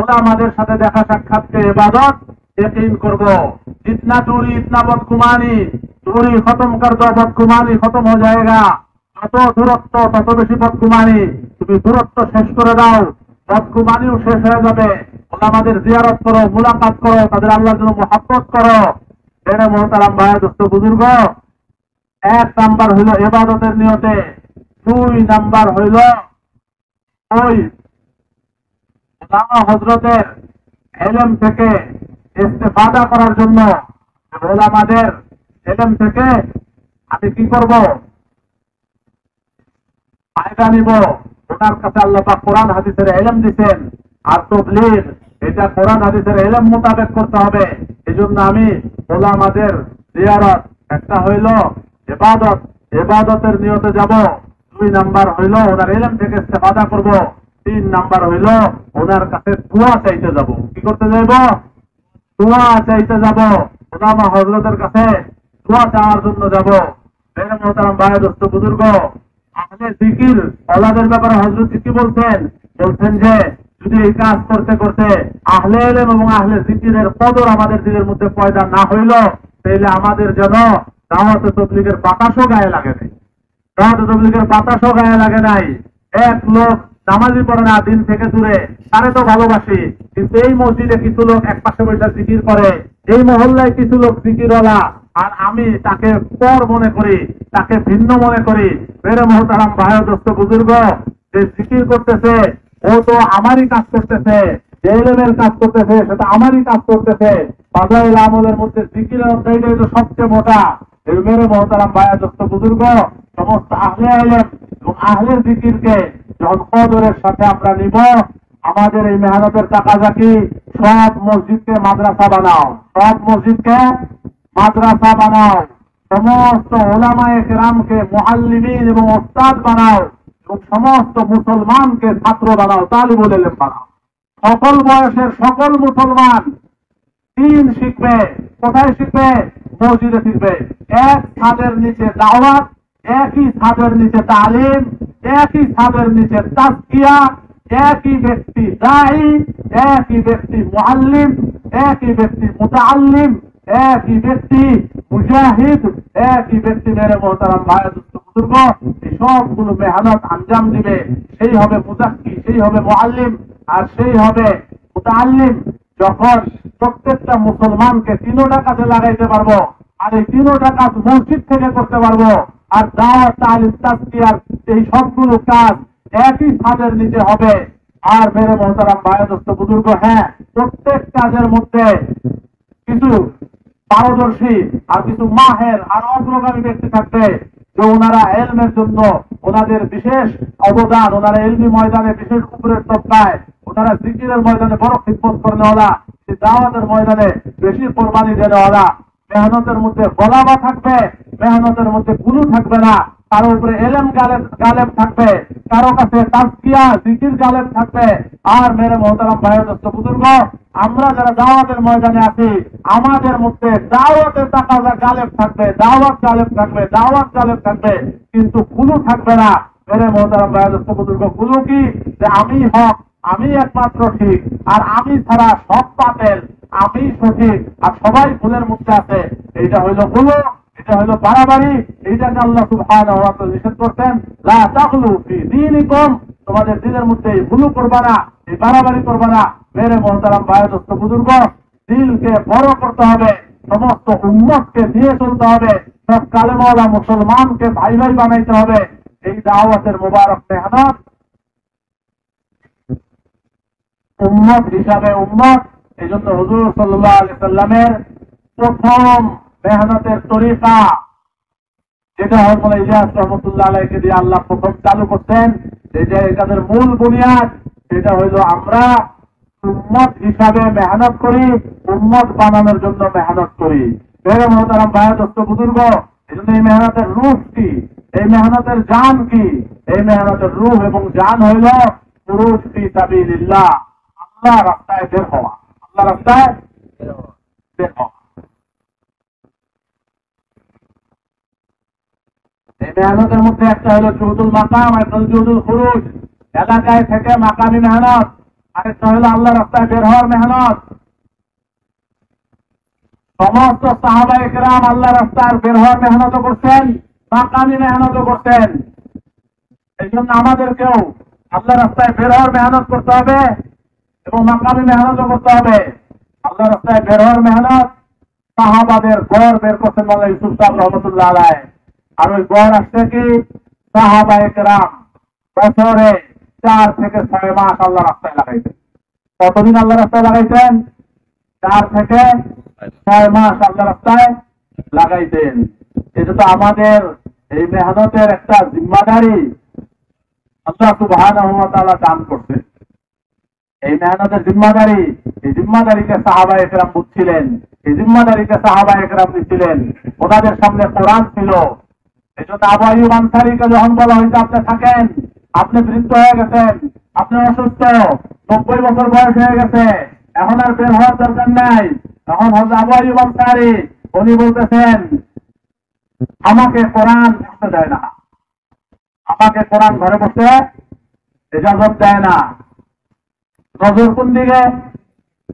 উলামাদের সাথে দেখা সাক্ষাৎকে ইবাদত ইয়াকিন করব। जितना दूरी इतना बदगुमानी, दूरी खत्म कर दो, बदगुमानी खत्म हो जाएगा। যত দূরত্ব তত বেশি বদগুমানি, তুমি দূরত্ব শেষ করে দাও, বদগুমানিও শেষ হয়ে যাবে। ওলামাদের জিয়ারত করো, মুলাকাত করো, তাদের আল্লাহর জন্য মুহাব্বত করো। এর মোহতারাম ভাই দোস্ত বুজুর্গ, এক নাম্বার হইল ইবাদতের নিয়তে, দুই নাম্বার হইল ওই ওলামা হযরতের ইলম থেকে ইস্তেফাদা করার জন্য, ওলামাদের ইলম থেকে আমি কি করব? ফায়দা নিব। ওনার কাছে আল্লাহ পাক কোরআন হাদিসের ইলম দিবেন, আর তাবলীগ এটা কোরআন হাদিসের ইলম মোতাবেক করতে হবে। এজন্য আমি ওলামাদের জিয়ারত, একটা হইল ইবাদত, ইবাদতের নিয়তে যাব। 2 নাম্বার হইল ওনার ইলম থেকে ইস্তেফাদা করব। 3 নাম্বার হইল ওনার কাছে দোয়া চাইতে যাব। কি করতে যাইব? দোয়া চাইতে যাব। ওলামা হযরতের কাছে দোয়া চাওয়ার জন্য যাব। মেরে মোহতারাম ভাই, দোস্ত, বুজুর্গ, আহলে জিকির ওলাদের ব্যাপারে হযরত কি বলছেন? বলছেন যে যদি এই কাজ করতে করতে আহলে ইলম এবং আহলে জিকিরের কদর আমাদের দিলের মধ্যে পয়দা না হইল, তাহলে আমাদের যেন দাওয়াতে তাবলীগের বাতাসও গায়ে লাগে নাই। দাওয়াতে তাবলীগের বাতাসও গায়ে লাগে নাই। এক লোক নামাজি পড়ে না, দিন থেকে দূরে, তারে তো ভালোবাসি, কিন্তু এই মসজিদে কিছু লোক এক পাশে বসে জিকির করে, এই মহল্লায় কিছু লোক জিকিরওয়ালা, আর আমি তাকে পর মনে করি, তাকে ভিন্ন মনে করি। মেরে মোহতারাম ভাই, দোস্ত, বুজুর্গ, যে জিকির করতেছে ও তো আমারই কাজ করতেছে, যে ইলমের কাজ করতেছে সেটা আমারই কাজ করতেছে। ফাজাইল আমলের মধ্যে জিকিরের অধ্যায়টাই তো সবচেয়ে মোটা। এই মেরে মোহতারাম ভাই, দোস্ত, বুজুর্গ, সমস্ত আহলে ইলম এবং আহলে জিকিরকে যখন কদরের সাথে আমরা নিব, আমাদের এই মেহনতের তাকাজা কি? সব মসজিদকে মাদ্রাসা বানাও, সব মসজিদকে মাদ্রাসা বানাও, সমস্ত ওলামায়ে কেরামকে মুআল্লিমিন এবং ওস্তাদ বানাও, এবং সমস্ত মুসলমানকে ছাত্র বানাও, তালিবুল ইলম বানাও। সকল বয়সের সকল মুসলমান দিন শিখবে। কোথায় শিখবে? মসজিদে শিখবে। এক ছাদের নিচে দাওয়াত, একই ছাদের নিচে তালিম, একই ছাদের নিচে তাজকিয়া, একই ব্যক্তি দাঈ, একই ব্যক্তি মুআল্লিম, একই ব্যক্তি মুতাআল্লিম, একই ব্যক্তি মুজাহিদ, একই ব্যক্তি। মেরে মোহতারাম ভাই, বুজুর্গ, এই সবগুলো মেহনত আঞ্জাম দিবে। সেই হবে মুজাক্কি, সেই হবে মুআল্লিম, আর সেই হবে মুতাআল্লিম। যখন প্রত্যেকটা মুসলমানকে 3টা কাজে লাগাইতে পারবো, আর এই 3টা কাজ মসজিদ থেকে করতে পারবো, আর দাওয়াত, তালিম, তাজকিয়ার এই সবগুলো কাজ একই ছাদের নিচে হবে। আর মেরে মোহতারাম ভাই, দোস্ত, বুজুর্গ, হ্যাঁ, প্রত্যেক কাজের মধ্যে কিছু পারদর্শী আর কিছু মাহের আর অগ্রগামী ব্যক্তি থাকবে, যে ওনারা ইলমের জন্য ওনাদের বিশেষ অবদান, ওনারা ইলমি ময়দানে বিশেষ উপরের তবকায়, ওনারা জিকিরের ময়দানে বড় খিদমত করেনেওয়ালা, দাওয়াতের ময়দানে বেশি কোরবানি দেনেওয়ালা। মেহনতের মধ্যে গলাবা থাকবে, মেহনতের মধ্যে গুরু থাকবে না, কারো উপরে এলেম গালেব থাকবে, কারো কাছে তাজকিয়া জিকির গালেব থাকবে। আর মেরে মোহতারাম ভাই, দোস্ত, বুজুর্গ, আমরা যারা দাওয়াতের ময়দানে আছি, আমাদের মধ্যে দাওয়াতের তাকাজা গালেব থাকবে, দাওয়াত গালেব থাকবে, দাওয়াত গালেব থাকবে, কিন্তু গুরু থাকবে না। মেরে মোহতারাম ভাই, দোস্ত, বুজুর্গ, গুরু কি? যে আমি হক, আমি একমাত্র ঠিক, আর আমি ছাড়া সব বাতিল, আমি সঠিক, আর সবাই ভুলের মধ্যে আছে। এইটা হইল গুরু, এটা হলো বাড়াবাড়ি। এইটাকে আল্লাহ সুবহানাহু ওয়া তাআলা নিষেধ করতেন, লা তাগলু ফি দীনিকুম, তোমাদের দ্বীনের মধ্যে ভুল করবা না, এই বাড়াবাড়ি করবা না। মেরে মোহতারাম ভাই, দোস্ত, বুজুর্গ, দিলকে বড় করতে হবে, সমস্ত উম্মতকে নিয়ে চলতে হবে, সব কালেমাওয়ালা মুসলমানকে ভাই ভাই বানাইতে হবে। এই দাওয়াতের মুবারক মেহনত উম্মত হিসাবে উম্মত। এই জন্য হুজুর সাল্লাল্লাহু আলাইহি সাল্লামের প্রথম মেহনতের তরিকা, যেটা হযরত ইলিয়াস রাহমাতুল্লাহ আলাইহিকে দিয়ে আল্লাহ প্রথম চালু করতেন, যেটা এটাদের মূল বুনিয়াদ, সেটা হইল আমরা উম্মত হিসাবে মেহনত করি, উম্মত বানানোর জন্য মেহনত করি। মেরে মোহতারাম ভাই, দোস্ত, বুজুর্গ, এই জন্য এই মেহনতের রূহ কি, এই মেহনতের জান কি? এই মেহনতের রূহ এবং জান হইল খুরুজ ফি সাবিলিল্লাহ, আল্লাহ রাস্তায় বের হওয়া, আল্লাহ রাস্তায় বের হওয়া। এই মেহনতের মধ্যে একটা হলো জুহুদুল মাকাম, একটা হলো জুহুদুল খুরুজ, এলাকায় থেকে মাকামি মেহনত, আরেকটা হলো আল্লাহ রাস্তায় বের হওয়ার মেহনত। সমস্ত সাহাবায়ে কেরাম আল্লাহ রাস্তায় বের হওয়ার মেহনত করছেন, মাকামি মেহনত করছেন। এই জন্য আমাদেরকেও আল্লাহ রাস্তায় বের হওয়ার মেহনত করতে হবে এবং মাকামি মেহনত করতে হবে। আল্লাহ রাস্তায় বের হওয়ার মেহনত সাহাবাদের গড় বের করছেন মাওলানা ইউসুফ সাহেব রহমতুল্লাহ আলাইহি। আর ওই গড় আসছে কি? সাহাবায়ে কেরাম বছরে 4 থেকে 6 মাস আল্লাহ রাস্তায় লাগাইতেন। কতদিন আল্লাহ রাস্তায় লাগাইতেন? 4 থেকে 6 মাস আল্লাহ রাস্তায় লাগাইতেন। এটা তো আমাদের এই মেহনতের একটা জিম্মাদারি আল্লাহ সুবহানাহু ওয়া তাআলা দান করছে। এই মেহনতের জিম্মাদারি, এই জিম্মাদারিকে সাহাবায়ে কেরাম বুঝছিলেন, এই জিম্মাদারিকে সাহাবায়ে কেরাম দিচ্ছিলেন। ওনাদের সামনে কোরআন ছিল। এই জন্য আবু আইয়ুব আনসারীকে যখন বলা হয়েছে আপনি থাকেন, আপনি বৃদ্ধ হয়ে গেছেন, আপনি অসুস্থ, 90 বছর বয়স হয়ে গেছে, এখন আর বের হওয়ার দরকার নাই, তখন হযরত আবু আইয়ুব আনসারী উনি বলতেছেন আমাকে কোরআন পড়তে দেয় না, আমাকে কোরআন ঘরে বসতে ইজাজত দেয় না। নজর কোন দিকে?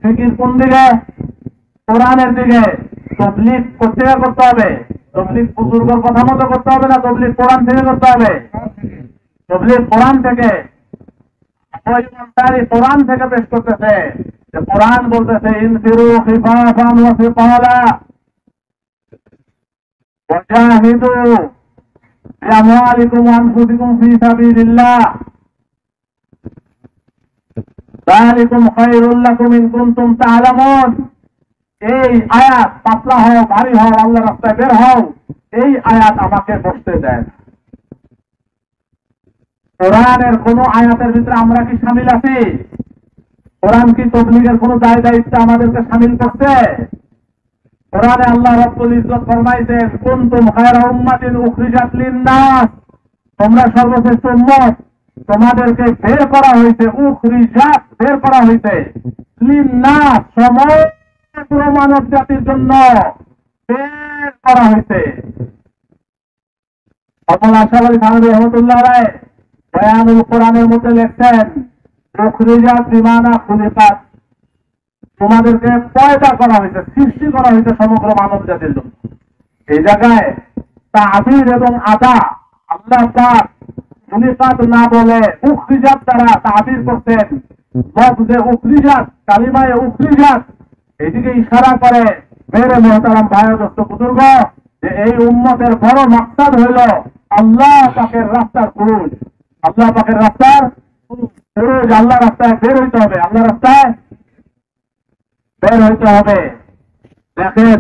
ফিকির কোন দিকে? কোরআনের দিকে। তবলিগ করতে হবে, তবলিগ বুজুর্গের কথা মতো করতে হবে না, তবলিগ কোরআন থেকে করতে হবে। তবলিগ কোরআন থেকে। কোরআন থেকে পেশ করতেছে, কোরআন বলতেছে ইনফিরু খিফাফান ওয়া সিকালা ওয়াজাহিদু বিআমওয়ালিকুম ওয়া আনফুসিকুম ফি সাবিলিল্লাহ যালিকুম খায়রুল লাকুম ইন কুনতুম তা'লামুন। এই আয়াত পাতলা হও, ভারী হও, আল্লাহর রাস্তায় বের হও, এই আয়াত আমাকে বসতে দেয়। কোরআনের কোন আয়াতের ভিতরে আমরা কি শামিল আছি? কোরআন কি তবলিগের কোন দায়িত্ব আমাদেরকে শামিল করছে? কোরআনে আল্লাহ রাব্বুল ইজ্জত ফরমাইছেন কুনতুম খায়রা উম্মাতিন উখরিজাত লিন-নাস, তোমরা সর্বশ্রেষ্ঠ উম্মত, তোমাদেরকে বের করা হয়েছে, উখরিজাত বের করা হয়েছে, লিন-নাস সমগ্র মানব জাতির জন্য বের করা হয়েছে। আবুল আশরাফ আলী থানভী রাহমাতুল্লাহ আলাইহি বয়ানুল কোরআনের মধ্যে লিখছেন উখরিজাত বিমানা খুলিকাত, তোমাদেরকে পয়দা করা হয়েছে, সৃষ্টি করা হয়েছে সমগ্র মানব জাতির জন্য। এই জায়গায় তাবির এবং আদা আল্লাহ পাক খুলিকাত না বলে উখরিজাত দ্বারা তাবির করতেন। লফজে উখরিজাত, কালিমায়ে উখরিজাত, এদিকে ইশারা করে মেরে মুহতারাম ভাই দোস্ত বুজুর্গ যে এই উম্মতের বড় মাকসাদ হইল আল্লাহ পাকের রাস্তার খুরুজ, আল্লাহ পাকের রাস্তার খুরুজ, আল্লাহ রাস্তায় বের হইতে হবে, আল্লাহ রাস্তায় বের হইতে হবে। দেখেন